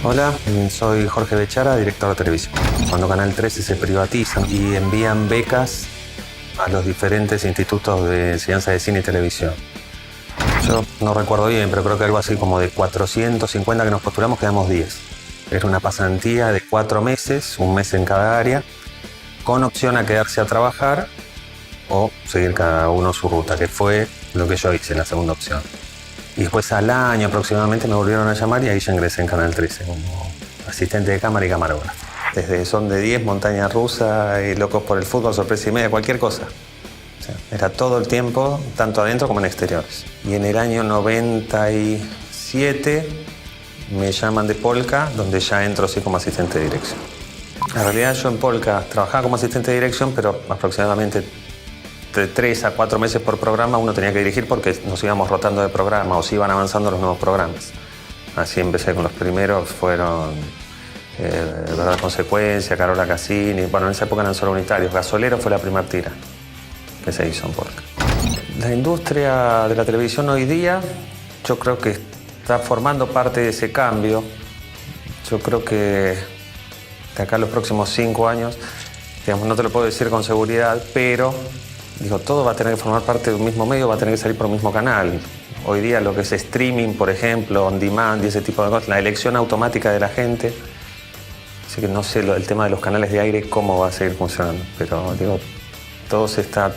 Hola, soy Jorge Bechara, director de televisión. Cuando Canal 13 se privatiza y envían becas a los diferentes institutos de enseñanza de cine y televisión. Yo no recuerdo bien, pero creo que algo así como de 450 que nos postulamos, quedamos 10. Era una pasantía de 4 meses, un mes en cada área, con opción a quedarse a trabajar o seguir cada uno su ruta, que fue lo que yo hice, la segunda opción. Y después al año aproximadamente me volvieron a llamar y ahí ya ingresé en Canal 13 como asistente de cámara y camarógrafo. Desde Son de 10, Montaña Rusa y Locos por el Fútbol, Sorpresa y Media, cualquier cosa. O sea, era todo el tiempo, tanto adentro como en exteriores. Y en el año 97 me llaman de Polka, donde ya entro así como asistente de dirección. En realidad yo en Polka trabajaba como asistente de dirección, pero aproximadamente de 3 a 4 meses por programa uno tenía que dirigir porque nos íbamos rotando de programa o se iban avanzando los nuevos programas. Así empecé con los primeros, fueron Verdad Consecuencia, Carola Cassini. Bueno, en esa época eran solo unitarios. Gasolero fue la primera tira que se hizo en Polka. La industria de la televisión hoy día yo creo que está formando parte de ese cambio. Yo creo que de acá a los próximos 5 años, digamos, no te lo puedo decir con seguridad, pero digo, todo va a tener que formar parte de un mismo medio, va a tener que salir por un mismo canal. Hoy día lo que es streaming, por ejemplo, on demand y ese tipo de cosas, la elección automática de la gente. Así que no sé el tema de los canales de aire cómo va a seguir funcionando, pero digo, todo se está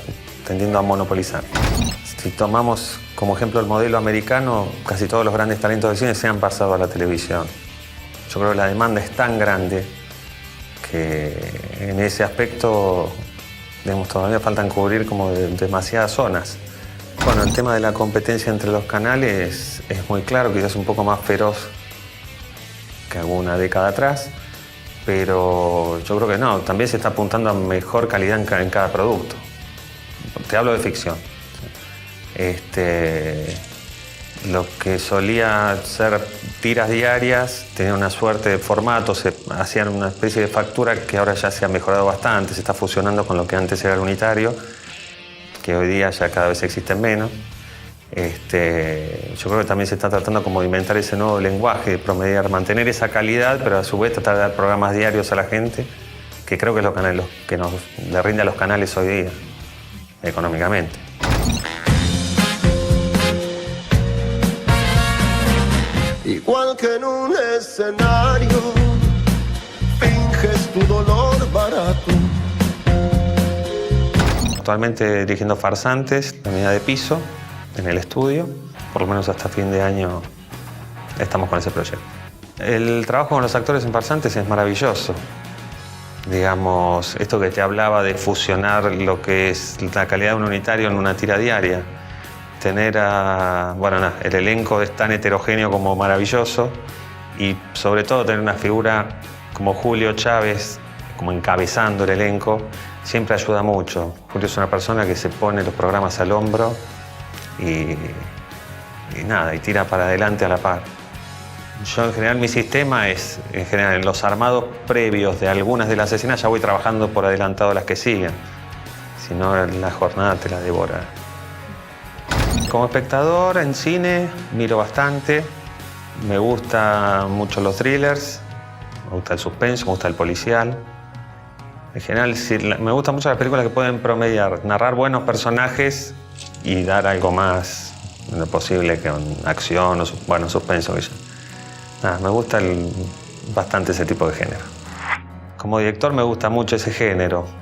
tendiendo a monopolizar. Si tomamos como ejemplo el modelo americano, casi todos los grandes talentos del cine se han pasado a la televisión. Yo creo que la demanda es tan grande que en ese aspecto, digamos, todavía faltan cubrir como demasiadas zonas. Bueno, el tema de la competencia entre los canales es muy claro, quizás un poco más feroz que alguna década atrás, pero yo creo que no, también se está apuntando a mejor calidad en cada producto. Te hablo de ficción. Lo que solía ser tiras diarias tenía una suerte de formato, se hacían una especie de factura que ahora ya se ha mejorado bastante, se está fusionando con lo que antes era el unitario, que hoy día ya cada vez existen menos. Yo creo que también se está tratando como de inventar ese nuevo lenguaje, de promediar, mantener esa calidad, pero a su vez tratar de dar programas diarios a la gente, que creo que es lo que nos le rinde a los canales hoy día, económicamente. Igual que en un escenario, finges tu dolor barato. Actualmente dirigiendo Farsantes, la unidad de piso, en el estudio. Por lo menos hasta fin de año estamos con ese proyecto. El trabajo con los actores en Farsantes es maravilloso. Digamos, esto que te hablaba de fusionar lo que es la calidad de un unitario en una tira diaria. Tener el elenco es tan heterogéneo como maravilloso y sobre todo tener una figura como Julio Chávez como encabezando el elenco siempre ayuda mucho. Julio es una persona que se pone los programas al hombro y tira para adelante a la par. Yo en general mi sistema es, en los armados previos de algunas de las escenas ya voy trabajando por adelantado las que siguen. Si no, la jornada te la devora. Como espectador en cine miro bastante, me gustan mucho los thrillers, me gusta el suspenso, me gusta el policial. En general me gustan mucho las películas que pueden promediar, narrar buenos personajes y dar algo más de lo posible que acción o suspenso. Me gusta bastante ese tipo de género. Como director me gusta mucho ese género.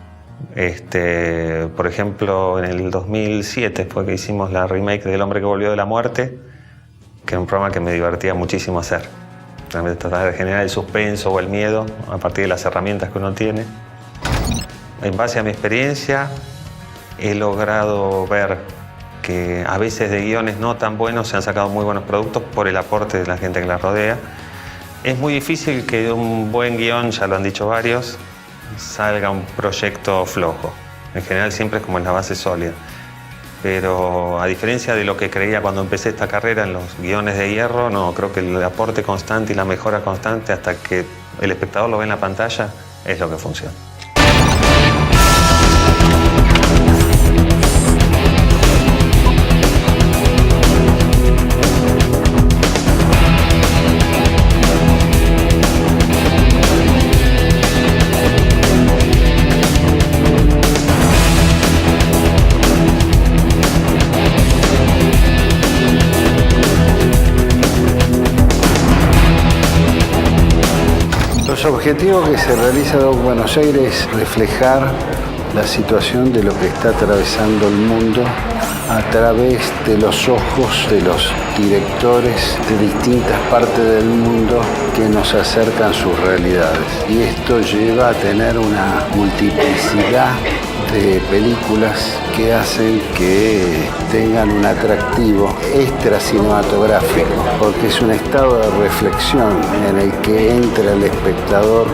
Por ejemplo, en el 2007 fue que hicimos la remake de El hombre que volvió de la muerte, que era un programa que me divertía muchísimo hacer. Realmente tratar de generar el suspenso o el miedo a partir de las herramientas que uno tiene. En base a mi experiencia, he logrado ver que a veces de guiones no tan buenos se han sacado muy buenos productos por el aporte de la gente que la rodea. Es muy difícil que de un buen guión, ya lo han dicho varios, salga un proyecto flojo. En general siempre es como en la base sólida. Pero a diferencia de lo que creía cuando empecé esta carrera en los guiones de hierro, no, creo que el aporte constante y la mejora constante hasta que el espectador lo ve en la pantalla es lo que funciona. los objetivos que se realiza Doc Buenos Aires es reflejar la situación de lo que está atravesando el mundo a través de los ojos de los directores de distintas partes del mundo que nos acercan sus realidades. Y esto lleva a tener una multiplicidad de películas que hacen que tengan un atractivo extra cinematográfico, porque es un estado de reflexión en el que entra el espectador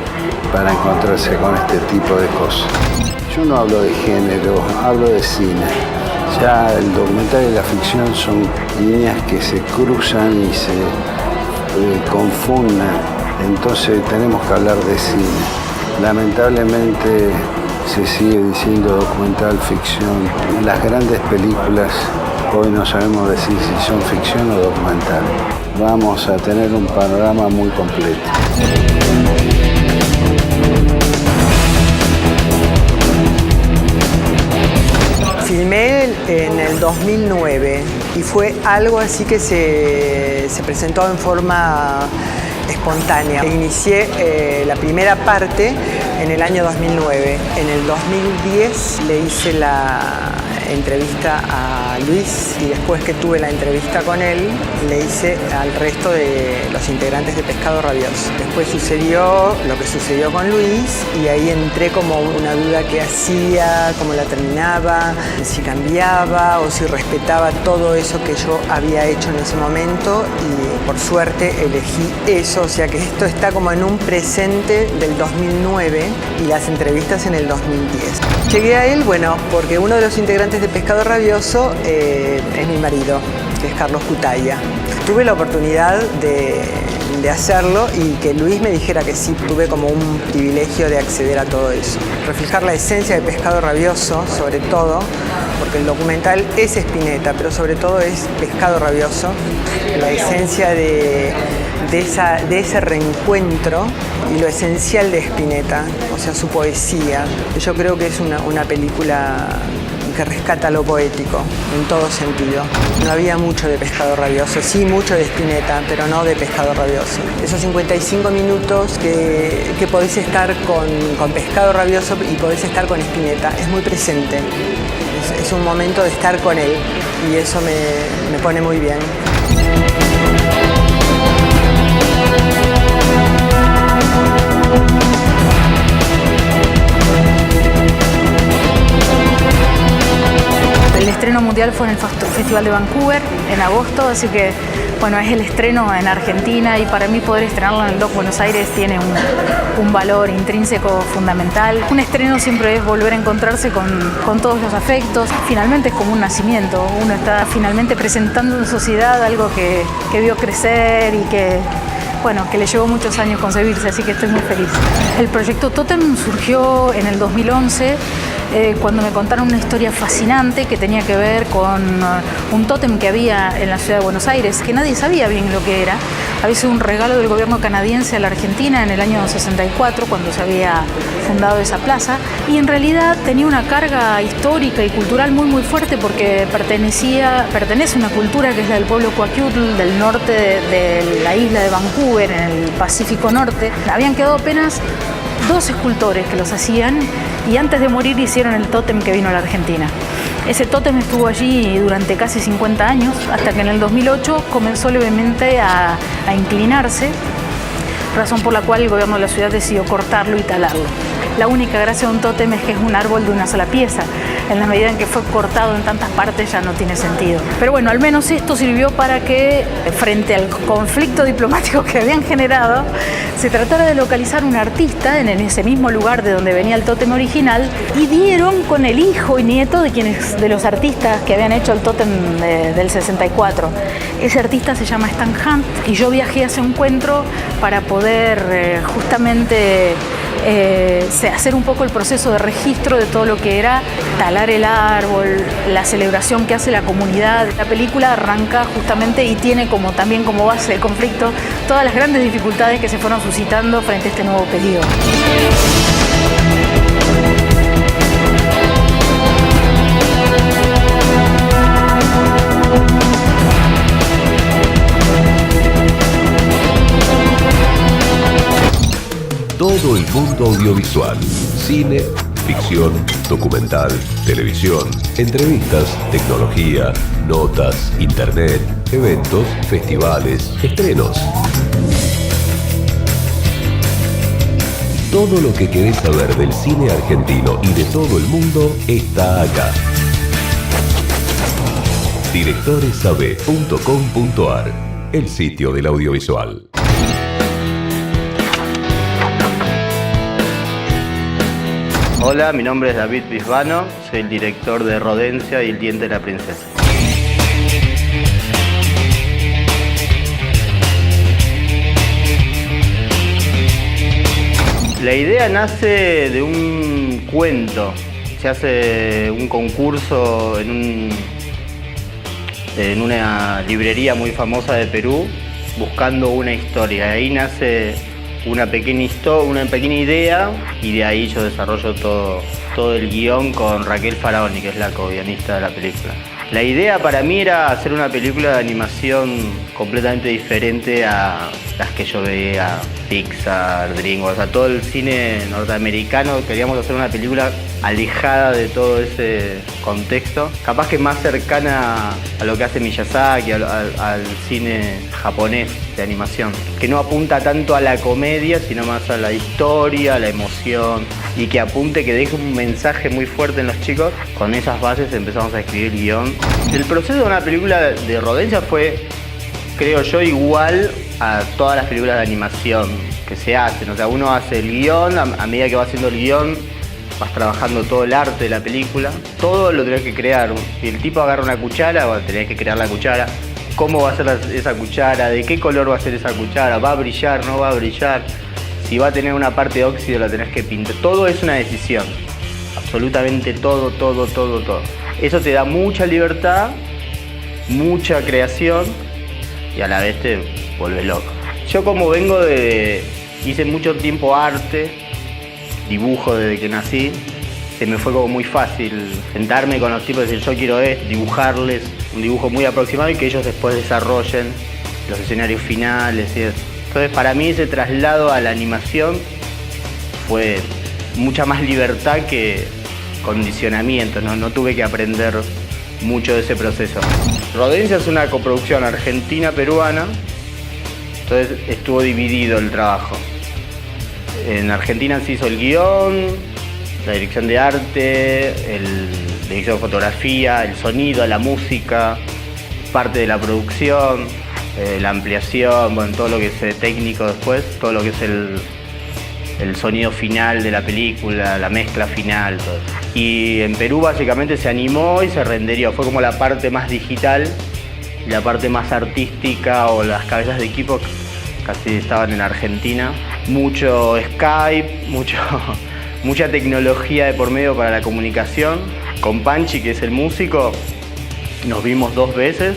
para encontrarse con este tipo de cosas. Yo no hablo de género, hablo de cine. Ya el documental y la ficción son líneas que se cruzan y se confunden, entonces tenemos que hablar de cine. Lamentablemente se sigue diciendo documental, ficción. Las grandes películas hoy no sabemos decir si son ficción o documental. Vamos a tener un panorama muy completo. Filmé en el 2009 y fue algo así que se presentó en forma espontánea. Inicié la primera parte en el año 2009. En el 2010 le hice la entrevista a Luis y después que tuve la entrevista con él, le hice al resto de los integrantes de Pescado Rabioso. Después sucedió lo que sucedió con Luis y ahí entré como una duda qué hacía, cómo la terminaba, si cambiaba o si respetaba todo eso que yo había hecho en ese momento y por suerte elegí eso, o sea que esto está como en un presente del 2009 y las entrevistas en el 2010. Llegué a él, bueno, porque uno de los integrantes de Pescado Rabioso es mi marido, que es Carlos Cutaya. Tuve la oportunidad de hacerlo y que Luis me dijera que sí, tuve como un privilegio de acceder a todo eso. Reflejar la esencia de Pescado Rabioso, sobre todo, porque el documental es Spinetta, pero sobre todo es Pescado Rabioso, la esencia de ese reencuentro y lo esencial de Spinetta, o sea, su poesía. Yo creo que es una película que rescata lo poético en todo sentido. No había mucho de Pescado Rabioso, sí mucho de Spinetta, pero no de Pescado Rabioso. Esos 55 minutos que podés estar con Pescado Rabioso y podés estar con Spinetta, es muy presente. Es un momento de estar con él y eso me pone muy bien. El estreno mundial fue en el Festival de Vancouver en agosto, así que bueno, es el estreno en Argentina y para mí poder estrenarlo en el Doc Buenos Aires tiene un valor intrínseco fundamental. Un estreno siempre es volver a encontrarse con todos los afectos. Finalmente es como un nacimiento, uno está finalmente presentando en sociedad algo que vio crecer y que le llevó muchos años concebirse, así que estoy muy feliz. El proyecto Tótem surgió en el 2011 cuando me contaron una historia fascinante que tenía que ver con un tótem que había en la ciudad de Buenos Aires, que nadie sabía bien lo que era. Había sido un regalo del gobierno canadiense a la Argentina en el año 64, cuando se había fundado esa plaza, y en realidad tenía una carga histórica y cultural muy fuerte porque pertenece a una cultura que es la del pueblo Coaquiutl, del norte de la isla de Vancouver, en el Pacífico Norte. Habían quedado apenas 2 escultores que los hacían y antes de morir hicieron el tótem que vino a la Argentina. Ese tótem estuvo allí durante casi 50 años, hasta que en el 2008 comenzó levemente a inclinarse, razón por la cual el gobierno de la ciudad decidió cortarlo y talarlo. La única gracia de un tótem es que es un árbol de una sola pieza. En la medida en que fue cortado en tantas partes ya no tiene sentido. Pero bueno, al menos esto sirvió para que, frente al conflicto diplomático que habían generado, se tratara de localizar un artista en ese mismo lugar de donde venía el tótem original y dieron con el hijo y nieto de los artistas que habían hecho el tótem del 64. Ese artista se llama Stan Hunt y yo viajé a ese encuentro para poder justamente hacer un poco el proceso de registro de todo lo que era talar el árbol, la celebración que hace la comunidad. La película arranca justamente y tiene también como base de conflicto todas las grandes dificultades que se fueron suscitando frente a este nuevo periodo. todo el mundo audiovisual. Cine, ficción, documental, televisión, entrevistas, tecnología, notas, internet, eventos, festivales, estrenos. Todo lo que querés saber del cine argentino y de todo el mundo está acá. Directoresabe.com.ar, el sitio del audiovisual. Hola, mi nombre es David Bisbano, soy el director de Rodencia y El diente de la princesa. La idea nace de un cuento. Se hace un concurso en una librería muy famosa de Perú, buscando una historia. Ahí nace una pequeña idea y de ahí yo desarrollo todo el guión con Raquel Faraoni, que es la co-guionista de la película. La idea para mí era hacer una película de animación completamente diferente a las que yo veía, Pixar, DreamWorks, a todo el cine norteamericano. Queríamos hacer una película alejada de todo ese contexto, capaz que más cercana a lo que hace Miyazaki, al cine japonés de animación, que no apunta tanto a la comedia, sino más a la historia, a la emoción, y que apunte, que deje un mensaje muy fuerte en los chicos. Con esas bases empezamos a escribir el guión. El proceso de una película de Rodencia fue, creo yo, igual a todas las películas de animación que se hacen. O sea, uno hace el guión, a medida que va haciendo el guión vas trabajando todo el arte de la película, todo lo tenés que crear. Si el tipo agarra una cuchara, bueno, tenés que crear la cuchara. ¿Cómo va a ser esa cuchara? ¿De qué color va a ser esa cuchara? ¿Va a brillar? ¿No va a brillar? Si va a tener una parte de óxido, la tenés que pintar. Todo es una decisión. Absolutamente todo. Eso te da mucha libertad, mucha creación y a la vez te vuelve loco. Yo, como vengo hice mucho tiempo arte, dibujo desde que nací, se me fue como muy fácil sentarme con los tipos y decir yo quiero dibujarles un dibujo muy aproximado y que ellos después desarrollen los escenarios finales y eso. Entonces, para mí ese traslado a la animación fue mucha más libertad que condicionamiento, no tuve que aprender mucho de ese proceso. Rodencia es una coproducción argentina-peruana, entonces estuvo dividido el trabajo. En Argentina se hizo el guión, la dirección de arte, la dirección de fotografía, el sonido, la música, parte de la producción, la ampliación, bueno, todo lo que es técnico después, todo lo que es el sonido final de la película, la mezcla final, todo. Y en Perú básicamente se animó y se renderió, fue como la parte más digital, y la parte más artística o las cabezas de equipo casi estaban en Argentina. Mucho Skype, mucha tecnología de por medio para la comunicación. Con Panchi, que es el músico, nos vimos 2 veces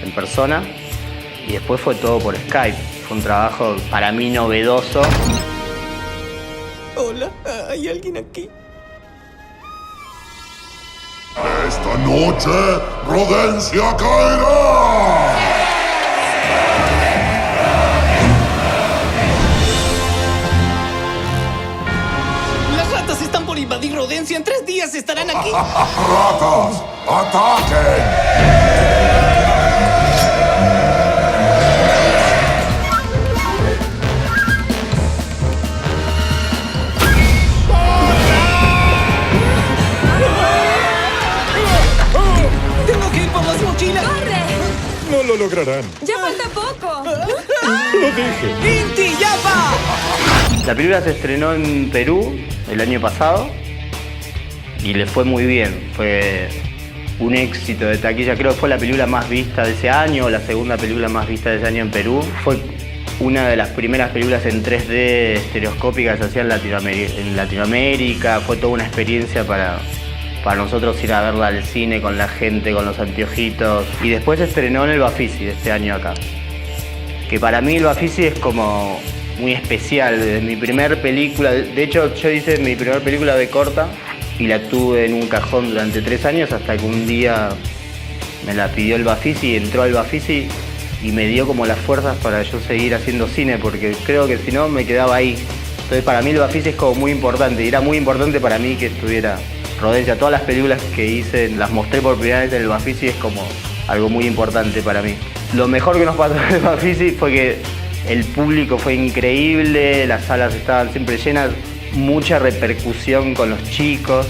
en persona y después fue todo por Skype. Fue un trabajo para mí novedoso. Hola, ¿hay alguien aquí? Esta noche, Rodencia caerá. Las ratas están por invadir Rodencia. En 3 días estarán aquí. ¡Ratas! ¡Ataquen! ¡Tengo que ir por las mochilas! ¡Corre! No lo lograrán. ¡Ya falta poco! Lo dije. ¡Inti Yapa! La película se estrenó en Perú el año pasado y le fue muy bien. Fue un éxito de taquilla. Creo que fue la película más vista de ese año, o la segunda película más vista de ese año en Perú. Fue una de las primeras películas en 3D estereoscópicas que se hacía en Latinoamérica. Fue toda una experiencia para nosotros ir a verla al cine con la gente, con los anteojitos. Y después se estrenó en el Bafisi de este año acá. Que para mí el Bafisi es como muy especial. Desde mi primer película, de hecho yo hice mi primera película de corta y la tuve en un cajón durante 3 años hasta que un día me la pidió el Bafisi, entró al Bafisi y me dio como las fuerzas para yo seguir haciendo cine, porque creo que si no me quedaba ahí. Entonces para mí el Bafisi es como muy importante, y era muy importante para mí que estuviera Rodencia. Todas las películas que hice, las mostré por primera vez en el Bafisi, es como algo muy importante para mí. Lo mejor que nos pasó en el Bafisi fue que el público fue increíble, las salas estaban siempre llenas, mucha repercusión con los chicos,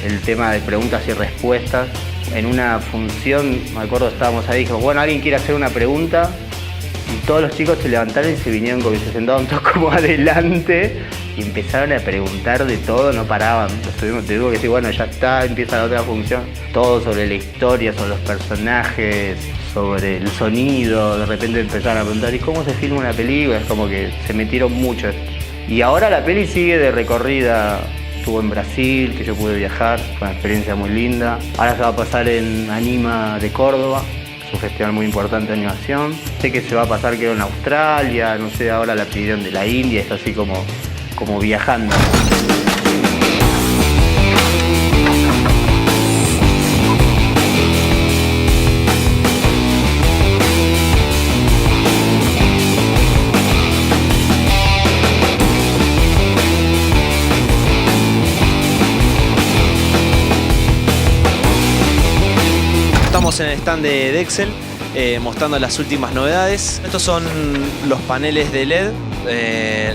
el tema de preguntas y respuestas. En una función, me acuerdo, estábamos ahí y dijimos, bueno, ¿alguien quiere hacer una pregunta? Y todos los chicos se levantaron y se vinieron, como se sentaban todos como adelante y empezaron a preguntar de todo, no paraban. Te digo que sí, bueno, ya está, empieza la otra función. Todo sobre la historia, sobre los personajes, sobre el sonido. De repente empezaron a preguntar, ¿y cómo se filma una película? Es como que se metieron mucho. Y ahora la peli sigue de recorrida. Estuvo en Brasil, que yo pude viajar, fue una experiencia muy linda. Ahora se va a pasar en Anima de Córdoba, es un festival muy importante de animación. Sé que se va a pasar, creo, en Australia, no sé, ahora la pidieron de la India, está así como viajando. Estamos en el stand de Dexel mostrando las últimas novedades. Estos son los paneles de LED,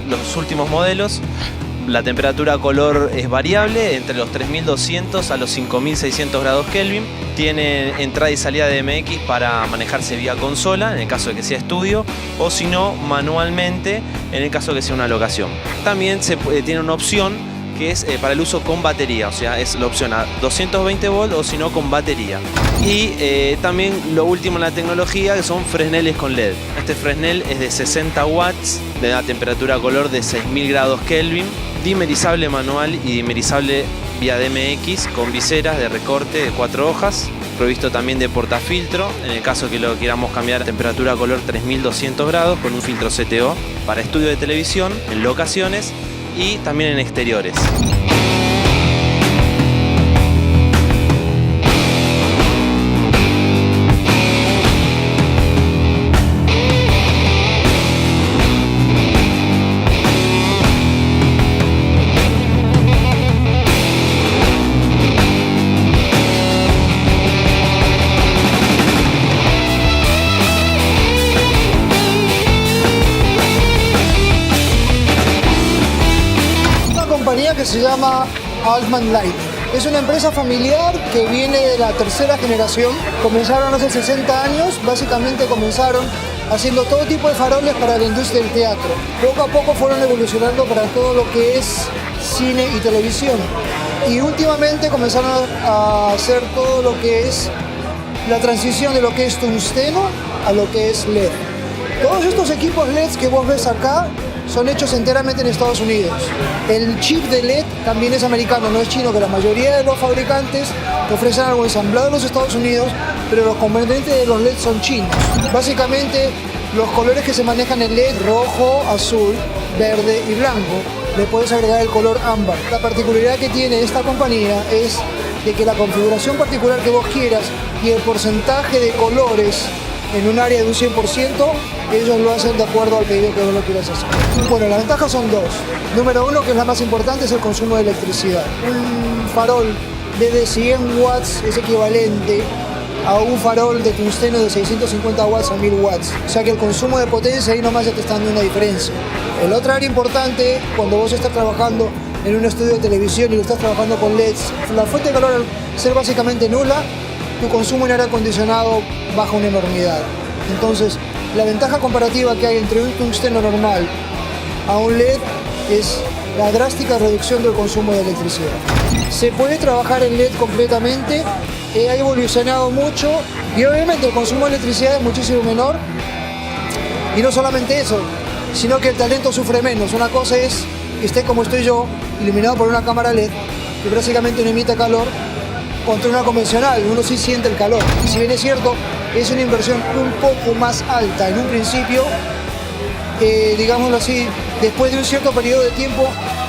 los últimos modelos. La temperatura color es variable entre los 3200 a los 5600 grados Kelvin. Tiene entrada y salida de MX para manejarse vía consola en el caso de que sea estudio, o si no manualmente en el caso de que sea una locación. También tiene una opción que es para el uso con batería, o sea, es la opción a 220 volts o si no con batería. Y también lo último en la tecnología, que son Fresneles con LED. Este Fresnel es de 60 watts, de una temperatura color de 6000 grados Kelvin, dimerizable manual y dimerizable vía DMX, con viseras de recorte de 4 hojas, provisto también de portafiltro, en el caso que lo queramos cambiar a temperatura color 3200 grados, con un filtro CTO para estudio de televisión, en locaciones y también en exteriores. Que se llama Altman Light. Es una empresa familiar que viene de la tercera generación. Comenzaron hace 60 años, básicamente comenzaron haciendo todo tipo de faroles para la industria del teatro. Poco a poco fueron evolucionando para todo lo que es cine y televisión. Y últimamente comenzaron a hacer todo lo que es la transición de lo que es tungsteno a lo que es LED. Todos estos equipos LED que vos ves acá son hechos enteramente en Estados Unidos. El chip de LED también es americano, no es chino, que la mayoría de los fabricantes ofrecen algo ensamblado en los Estados Unidos, pero los componentes de los LED son chinos. Básicamente, los colores que se manejan en LED, rojo, azul, verde y blanco, le puedes agregar el color ámbar. La particularidad que tiene esta compañía es de que la configuración particular que vos quieras y el porcentaje de colores en un área de un 100%, ellos lo hacen de acuerdo al pedido que vos lo quieras hacer. Bueno, las ventajas son dos. Número uno, que es la más importante, es el consumo de electricidad. Un farol de 100 watts es equivalente a un farol de tungsteno de 650 watts a 1000 watts. O sea que el consumo de potencia ahí nomás ya te está dando una diferencia. El otro área importante, cuando vos estás trabajando en un estudio de televisión y lo estás trabajando con LEDs, la fuente de calor al ser básicamente nula, tu consumo en aire acondicionado baja una enormidad. Entonces, la ventaja comparativa que hay entre un tungsteno normal a un LED es la drástica reducción del consumo de electricidad. Se puede trabajar en LED completamente, ha evolucionado mucho y obviamente el consumo de electricidad es muchísimo menor. Y no solamente eso, sino que el talento sufre menos. Una cosa es que esté como estoy yo, iluminado por una cámara LED, que básicamente no emite calor, contra una convencional, uno sí siente el calor. Y si bien es cierto, es una inversión un poco más alta en un principio, digámoslo así, después de un cierto periodo de tiempo,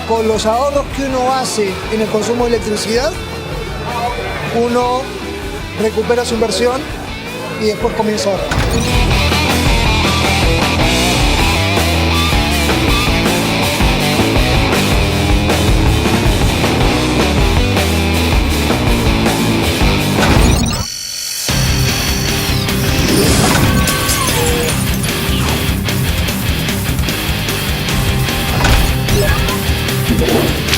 con los ahorros que uno hace en el consumo de electricidad, uno recupera su inversión y después comienza a ahorrar. Argentina.